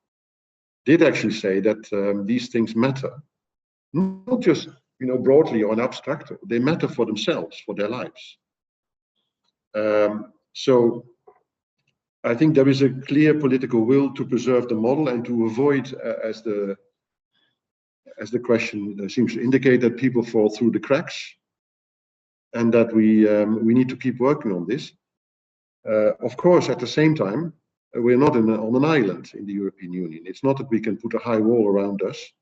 did actually say that these things matter, not just broadly or abstract. They matter for themselves, for their lives. So I think there is a clear political will to preserve the model and to avoid, as the question seems to indicate, that people fall through the cracks, and that we need to keep working on this. Of course, at the same time, we're not on an island in the European Union. It's not that we can put a high wall around us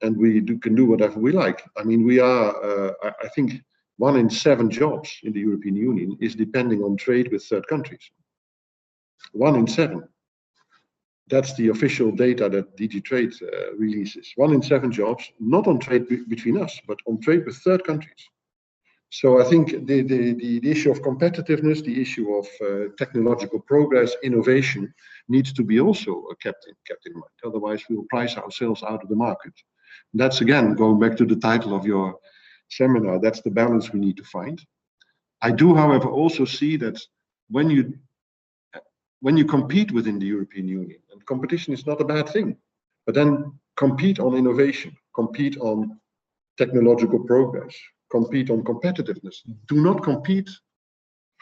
and we can do whatever we like. I mean, we are, I think, 1 in 7 jobs in the European Union is depending on trade with third countries. 1 in 7. That's the official data that DG Trade releases. 1 in 7 jobs, not on trade between us, but on trade with third countries. So I think the issue of competitiveness, the issue of technological progress, innovation needs to be also kept in mind. Otherwise, we will price ourselves out of the market. That's, again, going back to the title of your seminar, that's the balance we need to find. I do, however, also see that when you compete within the European Union, and competition is not a bad thing, but then compete on innovation, compete on technological progress, compete on competitiveness. Do not compete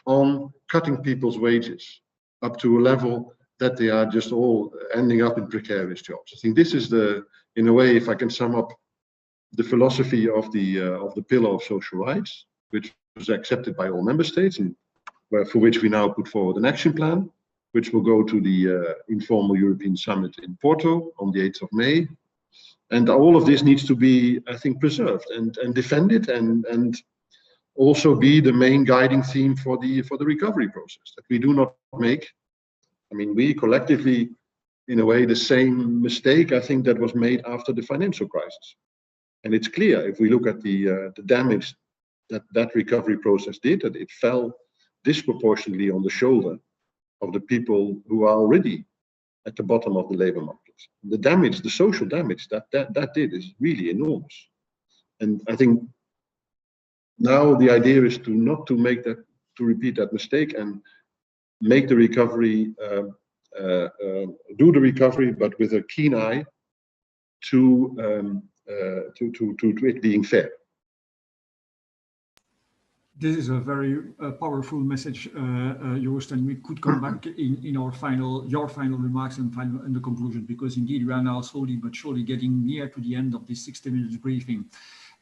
on cutting people's wages up to a level that they are just all ending up in precarious jobs. I think this is in a way, if I can sum up the philosophy of the pillar of social rights, which was accepted by all member states, and for which we now put forward an action plan, which will go to the informal European Summit in Porto on the 8th of May. And all of this needs to be, I think, preserved and defended, and also be the main guiding theme for the recovery process, that we do not make, I mean, we collectively, in a way, the same mistake, I think, that was made after the financial crisis. And it's clear, if we look at the damage that recovery process did, that it fell disproportionately on the shoulder of the people who are already at the bottom of the labor market. The damage, the social damage that did is really enormous. And I think now the idea is not to repeat that mistake and make the recovery, do the recovery, but with a keen eye to it being fair. This is a very powerful message, Joost, and we could come back in your final remarks and the conclusion, because indeed we are now slowly but surely getting near to the end of this 60 minutes briefing.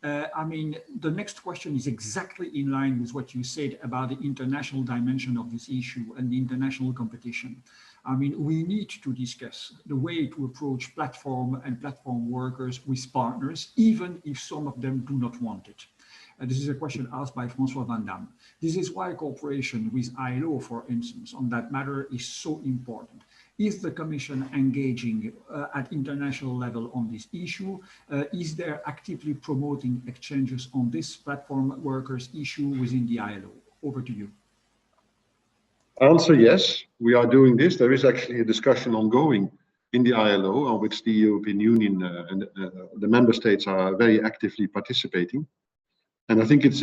I mean, the next question is exactly in line with what you said about the international dimension of this issue and the international competition. I mean, we need to discuss the way to approach platform and platform workers with partners, even if some of them do not want it. This is a question asked by François Van Damme. This is why cooperation with ILO, for instance, on that matter is so important. Is the Commission engaging at international level on this issue? Is there actively promoting exchanges on this platform workers issue within the ILO? Over to you. Answer: yes, we are doing this. There is actually a discussion ongoing in the ILO, on which the European Union and the member states are very actively participating. And I think it's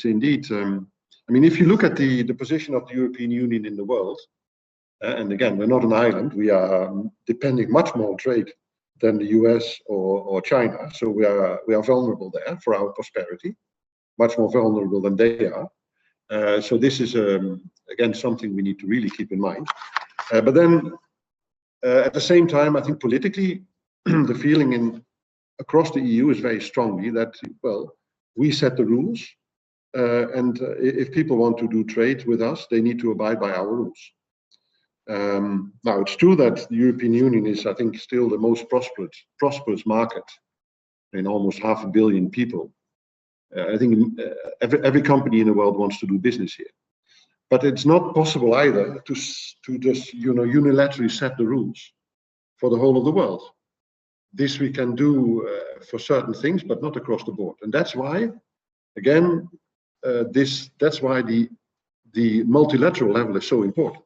indeed, I mean, if you look at the position of the European Union in the world, and again, we're not an island, we are depending much more on trade than the US or China. So we are vulnerable there for our prosperity, much more vulnerable than they are. So this is, again, something we need to really keep in mind. But then at the same time, I think politically, the feeling across the EU is very strongly that, well, we set the rules, and if people want to do trade with us, they need to abide by our rules. Now, it's true that the European Union is, I think, still the most prosperous market in almost 500 million people. I think every company in the world wants to do business here. But it's not possible either to just, unilaterally set the rules for the whole of the world. This we can do for certain things, but not across the board. And that's why, again, that's why the multilateral level is so important.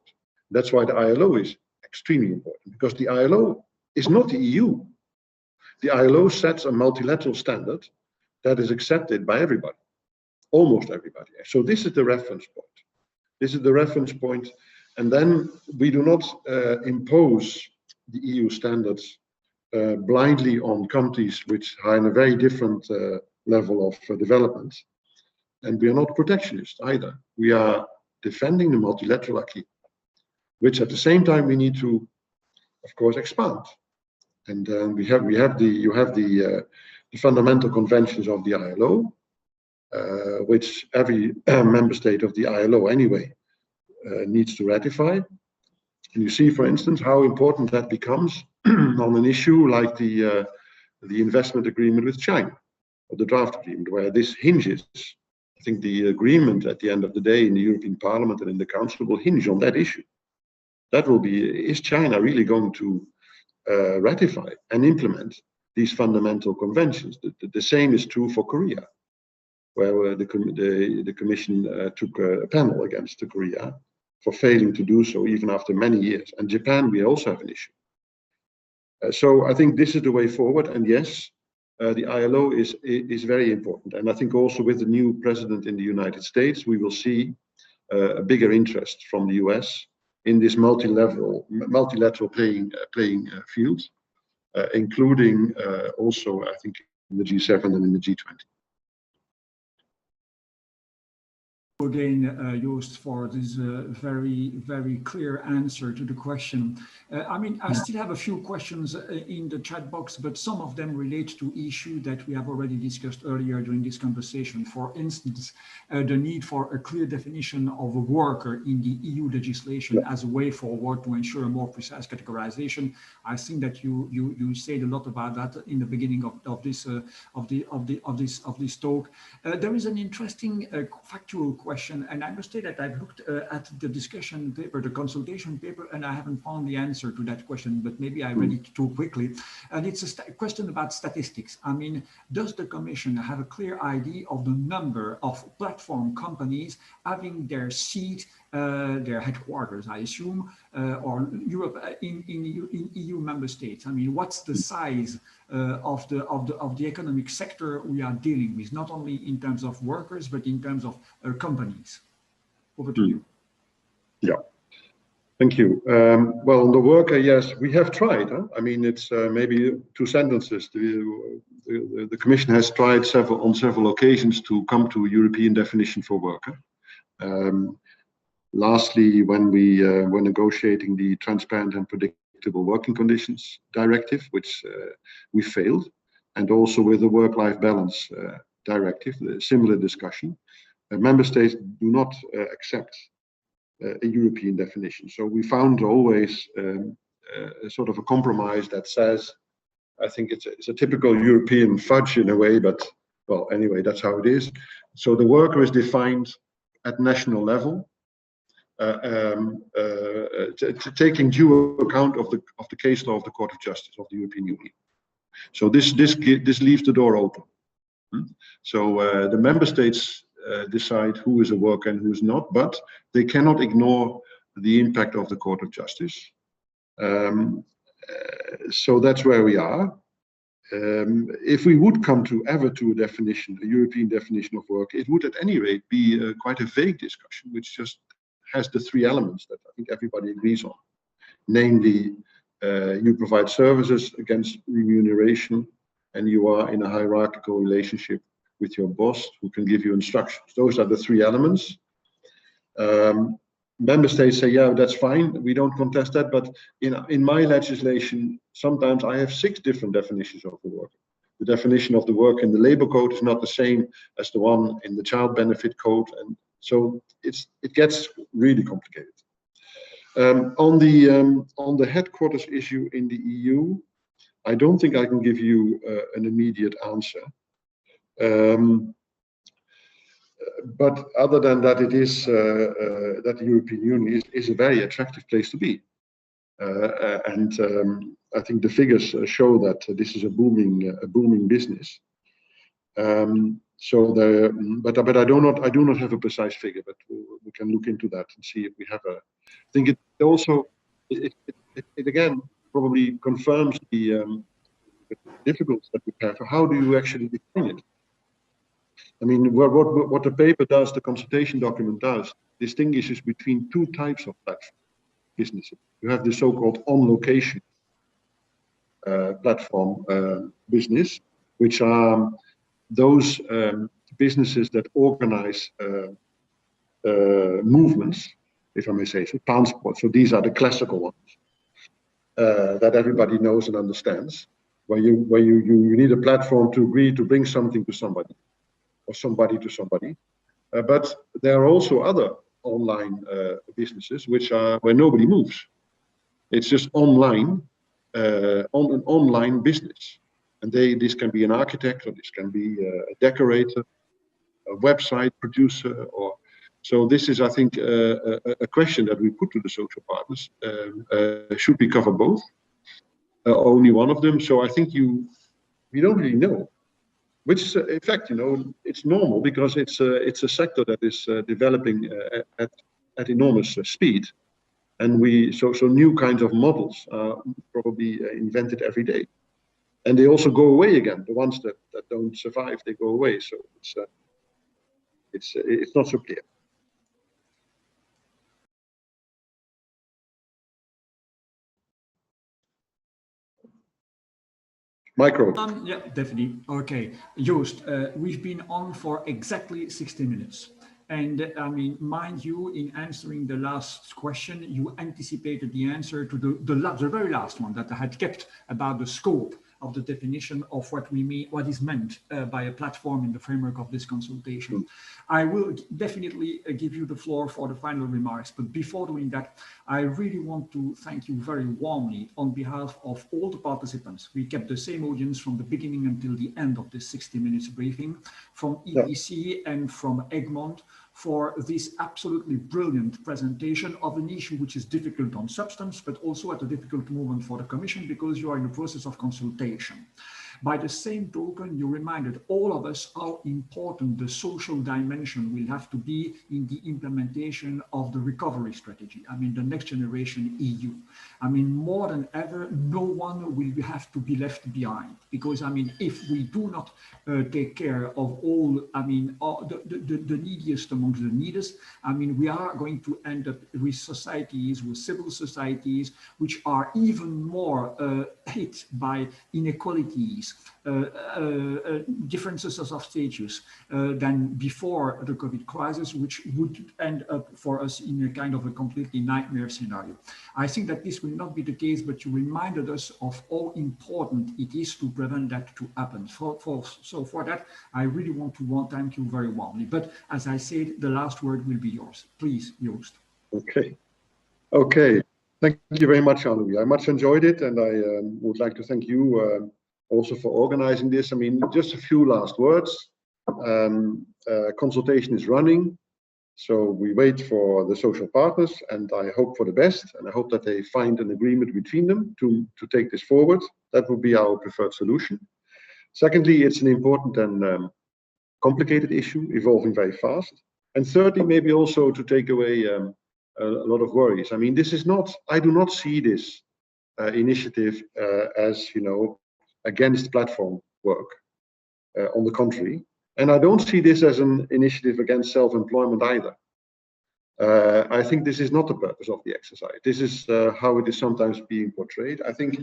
That's why the ILO is extremely important, because the ILO is not the EU. The ILO sets a multilateral standard that is accepted by everybody, almost everybody. So this is the reference point. This is the reference point. And then we do not impose the EU standards blindly on countries which are in a very different level of development. And we are not protectionist either. We are defending the multilateral acquis, which at the same time we need to, of course, expand. And you have the fundamental conventions of the ILO, which every member state of the ILO anyway needs to ratify. And you see, for instance, how important that becomes on an issue like the investment agreement with China, or the draft agreement, where this hinges. I think the agreement at the end of the day in the European Parliament and in the Council will hinge on that issue. That will be, is China really going to ratify and implement these fundamental conventions? The same is true for Korea, where the Commission took a panel against Korea for failing to do so even after many years. And Japan, we also have an issue. So I think this is the way forward. And yes, the ILO is very important. And I think also with the new president in the United States, we will see a bigger interest from the US in this multilateral playing field, including also, I think, in the G7 and in the G20. Again, Joost, for this very, very clear answer to the question. I mean, I still have a few questions in the chat box, but some of them relate to issues that we have already discussed earlier during this conversation. For instance, the need for a clear definition of a worker in the EU legislation as a way forward to ensure a more precise categorization. I think that you said a lot about that in the beginning of this talk. There is an interesting factual question, and I must say that I've looked at the discussion paper, the consultation paper, and I haven't found the answer to that question, but maybe I read it too quickly. And it's a question about statistics. I mean, does the Commission have a clear idea of the number of platform companies having their seat, their headquarters, I assume, or Europe in EU member states? I mean, what's the size of the economic sector we are dealing with, not only in terms of workers, but in terms of companies? Over to you. Yeah, thank you. Well, on the worker, yes, we have tried. Huh? I mean, it's maybe two sentences. The Commission has tried on several occasions to come to a European definition for worker. Lastly, when we were negotiating the Transparent and Predictable Working Conditions Directive, which we failed, and also with the Work-Life Balance Directive, a similar discussion, member states do not accept a European definition. So we found always a sort of a compromise that says, I think it's a typical European fudge in a way, but well, anyway, that's how it is. So the worker is defined at national level, taking due account of the case law of the Court of Justice of the European Union. So this leaves the door open. So the member states decide who is a worker and who is not, but they cannot ignore the impact of the Court of Justice. So that's where we are. If we would come ever to a definition, a European definition of work, it would at any rate be quite a vague discussion, which just has the three elements that I think everybody agrees on. Namely, you provide services against remuneration, and you are in a hierarchical relationship with your boss who can give you instructions. Those are the three elements. Member states say, yeah, that's fine, we don't contest that, but in my legislation, sometimes I have 6 different definitions of the work. The definition of the work in the labor code is not the same as the one in the child benefit code, and so it gets really complicated. On the headquarters issue in the EU, I don't think I can give you an immediate answer. But other than that, it is that the European Union is a very attractive place to be, and I think the figures show that this is a booming business. So but I do not have a precise figure, but we can look into that and see if we have a. I think it also it again probably confirms the difficulties that we have. How do you actually define it? I mean, what the paper does, the consultation document does, distinguishes between 2 types of platform businesses. You have the so-called on-location platform business, which are those businesses that organize movements, if I may say so, transport. So these are the classical ones that everybody knows and understands, where you need a platform to agree to bring something to somebody, or somebody to somebody. But there are also other online businesses which are where nobody moves. It's just online, on an online business. And this can be an architect, or this can be a decorator, a website producer, or so this is, I think, a question that we put to the social partners. Should we cover both? Only one of them? So I think we don't really know. Which, in fact, you know, it's normal because it's a sector that is developing at enormous speed, and so new kinds of models are probably invented every day, and they also go away again. The ones that don't survive, they go away. So it's not so clear. Micro. Yeah, definitely. Okay, Joost, we've been on for exactly 60 minutes. And I mean, mind you, in answering the last question, you anticipated the answer to the very last one that I had kept about the scope of the definition of what we mean, what is meant by a platform in the framework of this consultation. I will definitely give you the floor for the final remarks, but before doing that, I really want to thank you very warmly on behalf of all the participants. We kept the same audience from the beginning until the end of this 60 minutes briefing, from EPC and from Egmont, for this absolutely brilliant presentation of an issue which is difficult on substance, but also at a difficult moment for the Commission because you are in the process of consultation. By the same token, you reminded all of us how important the social dimension will have to be in the implementation of the recovery strategy. I mean, the next generation EU. I mean, more than ever, no one will have to be left behind because, I mean, if we do not take care of all, I mean, the neediest amongst the neediest, I mean, we are going to end up with societies, with civil societies, which are even more hit by inequalities, differences of status than before the COVID crisis, which would end up for us in a kind of a completely nightmare scenario. I think that this will not be the case, but you reminded us of how important it is to prevent that to happen. So for that, I really want to thank you very warmly. But as I said, the last word will be yours. Please, Joost. Okay. Okay. Thank you very much, Jean-Louis. I much enjoyed it, and I would like to thank you also for organizing this. I mean, just a few last words. Consultation is running, so we wait for the social partners, and I hope for the best, and I hope that they find an agreement between them to take this forward. That would be our preferred solution. Secondly, it's an important and complicated issue, evolving very fast. And thirdly, maybe also to take away a lot of worries. I mean, this is not, I do not see this initiative as, you know, against platform work. On the contrary, and I don't see this as an initiative against self-employment either. I think this is not the purpose of the exercise. This is how it is sometimes being portrayed. I think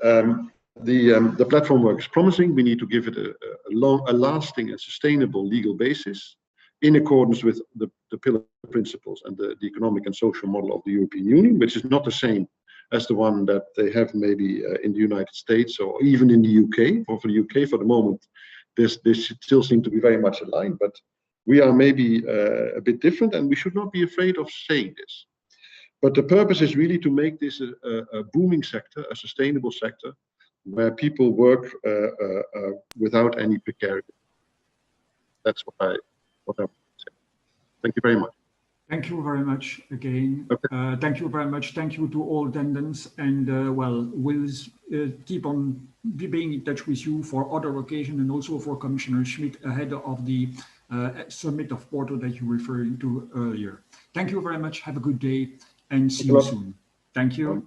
the platform work is promising. We need to give it a lasting and sustainable legal basis in accordance with the pillar principles and the economic and social model of the European Union, which is not the same as the one that they have maybe in the United States or even in the UK. For the UK, for the moment, this still seems to be very much aligned, but we are maybe a bit different, and we should not be afraid of saying this. But the purpose is really to make this a booming sector, a sustainable sector, where people work without any precarity. That's what I want to say. Thank you very much. Thank you very much again. Okay. Thank you very much. Thank you to all attendants. And well, we'll keep on being in touch with you for other occasions and also for Commissioner Schmidt ahead of the summit of Porto that you referred to earlier. Thank you very much. Have a good day and see you soon. Thank you.